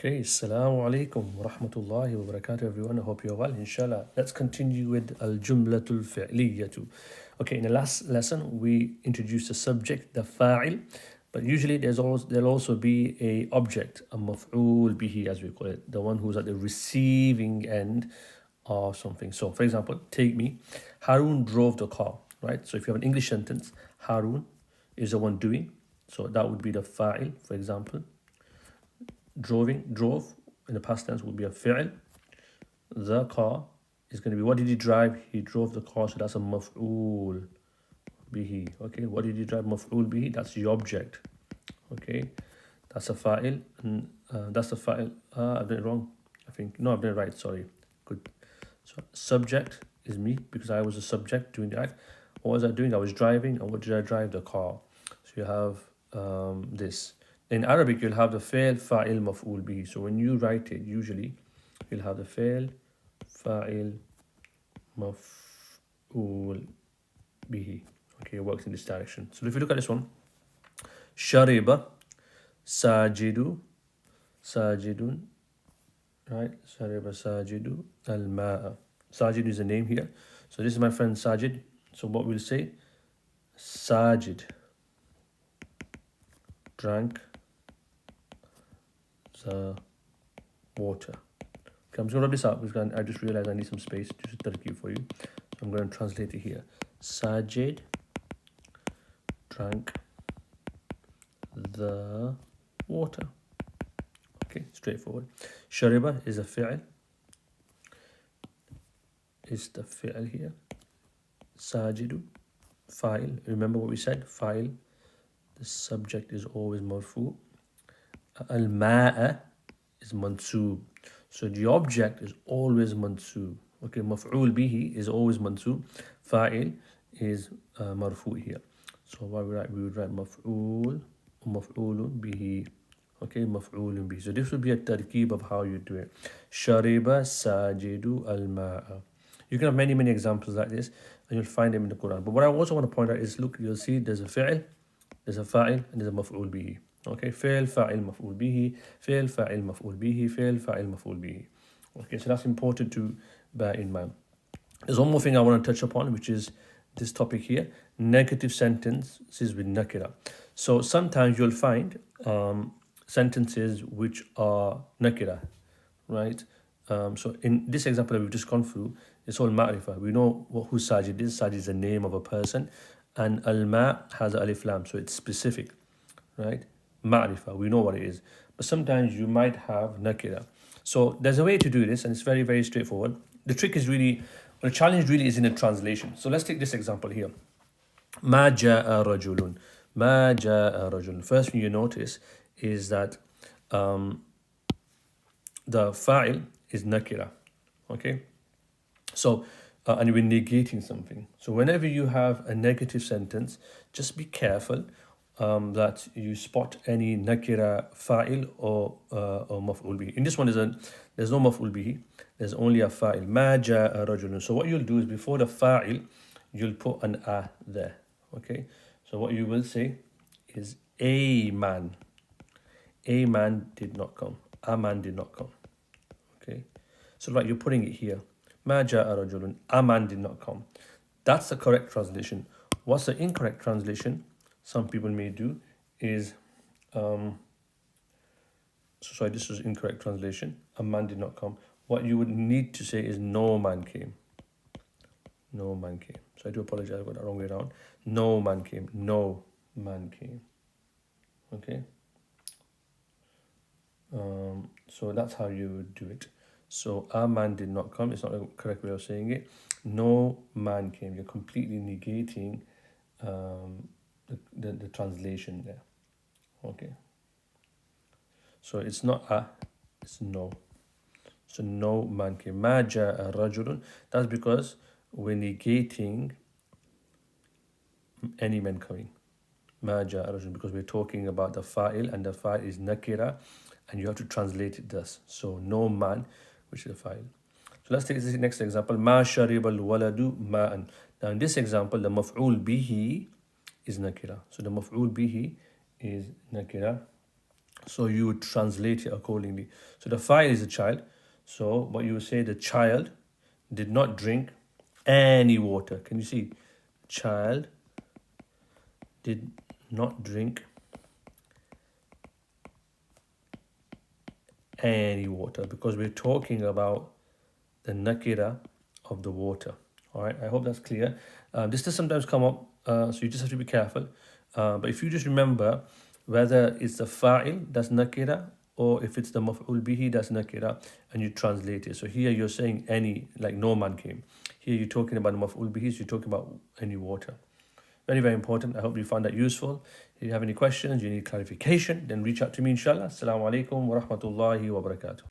Okay, Assalamu alaikum wa rahmatullahi wa barakatuh, everyone. I hope you're well, inshallah. Let's continue with Al Jumlatul Fi'liyatu. Okay, in the last lesson, we introduced the subject, the fa'il, but usually there'll also be a object, a maf'ul bihi, as we call it, the one who's at the receiving end of something. So, for example, take me. Haroon drove the car, right? So, if you have an English sentence, Haroon is the one doing. So, that would be the fa'il, for example. Drove in the past tense would be a fi'l. The car is going to be, what did he drive? He drove the car, so that's a maf'ul bihi. Okay, what did he drive? Maf'ul bihi, that's the object. Okay, that's a fa'il, and that's a fa'il. I've done it wrong, I think. No, I've done it right, sorry. Good. So subject is me, because I was a subject doing the act. What was I doing? I was driving, and what did I drive? The car. So you have this. In Arabic, you'll have the fail, fa'il, maf'ul bihi. So when you write it, usually, you'll have the fail, fa'il, maf'ul bihi. Okay, it works in this direction. So if you look at this one, shariba, sajidu, sajidun, right? Shariba, sajidu, al-ma'a. Sajid is a name here. So this is my friend Sajid. So what we'll say, Sajid drank the water. Okay, I'm just going to rub this out because I just realized I need some space to tarkib for you. So I'm going to translate it here. Sajid drank the water. Okay, straightforward. Shariba is a fi'l. Is the fi'l here. Sajidu, fa'il. Remember what we said? Fa'il. The subject is always marfu. Al-ma'a is mansoob. So the object is always mansoob. Okay, maf'ul bihi is always mansoob. Fa'il is marfu here. So what we would write maf'ul, maf'ulun bihi. Okay, maf'ulun bihi. So this would be a tarkib of how you do it. Shariba sajidu al-ma'a. You can have many examples like this, and you'll find them in the Quran. But what I also want to point out is, look, you'll see there's a fi'l, there's a fa'il, and there's a maf'ul bihi. Okay, fi'l, fa'il, maf'ul bihi, fi'l, fa'il, maf'ul bihi, fi'l, fa'il, maf'ul bihi. Okay, so that's important to bear in mind. There's one more thing I want to touch upon, which is this topic here, negative sentences with nakira. So sometimes you'll find sentences which are nakira, right? So in this example that we've just gone through, it's all ma'rifah. We know who Sajid is. Sajid is the name of a person, and al-ma has alif lam, so it's specific, right? Ma'rifah, we know what it is. But sometimes you might have nakira. So there's a way to do this, and it's very straightforward. The trick is really, the challenge really is in the translation. So let's take this example here. Ma ja'a rajulun. Ma ja'a rajulun. First thing you notice is that the fa'il is nakira. Okay? So, and we're negating something. So whenever you have a negative sentence, just be careful that you spot any nakira fa'il or maf'ul bihi. In this one, there's no maf'ul bihi. There's only a fa'il. Ma ja'a rajulun. So what you'll do is before the fa'il, you'll put an a there. Okay? So what you will say is a man. A man did not come. A man did not come. Okay? So like you're putting it here. Ma ja'a rajulun. A man did not come. That's the correct translation. What's the incorrect translation? Some people may do is, sorry, this was incorrect translation. A man did not come. What you would need to say is no man came. No man came. So I do apologize, I got that wrong way around. No man came. No man came. Okay. So that's how you would do it. So a man did not come. It's not the correct way of saying it. No man came. You're completely negating the translation there. Okay. So it's not a, it's no. So no man came. Ma ja'a rajulun. That's because we're negating any man coming. Ma ja'a rajulun, because we're talking about the fa'il, and the fa'il is nakira, and you have to translate it thus. So no man, which is the fa'il. So let's take this next example. Ma shariba al-waladu ma'an. Now in this example, the maf'ul bihi is nakira. So the maf'ul bihi is nakira. So you would translate it accordingly. So the fa'il is a child. So what you would say, the child did not drink any water. Can you see? Child did not drink any water, because we're talking about the nakira of the water. All right, I hope that's clear. This does sometimes come up, so you just have to be careful. But if you just remember whether it's the fa'il that's nakira or if it's the maf'ul bihi that's nakira, and you translate it. So here you're saying any, like no man came. Here you're talking about the maf'ul bihi, so you're talking about any water. Very, very important. I hope you found that useful. If you have any questions, you need clarification, then reach out to me, inshallah. Assalamu alaikum wa rahmatullahi wa barakatuh.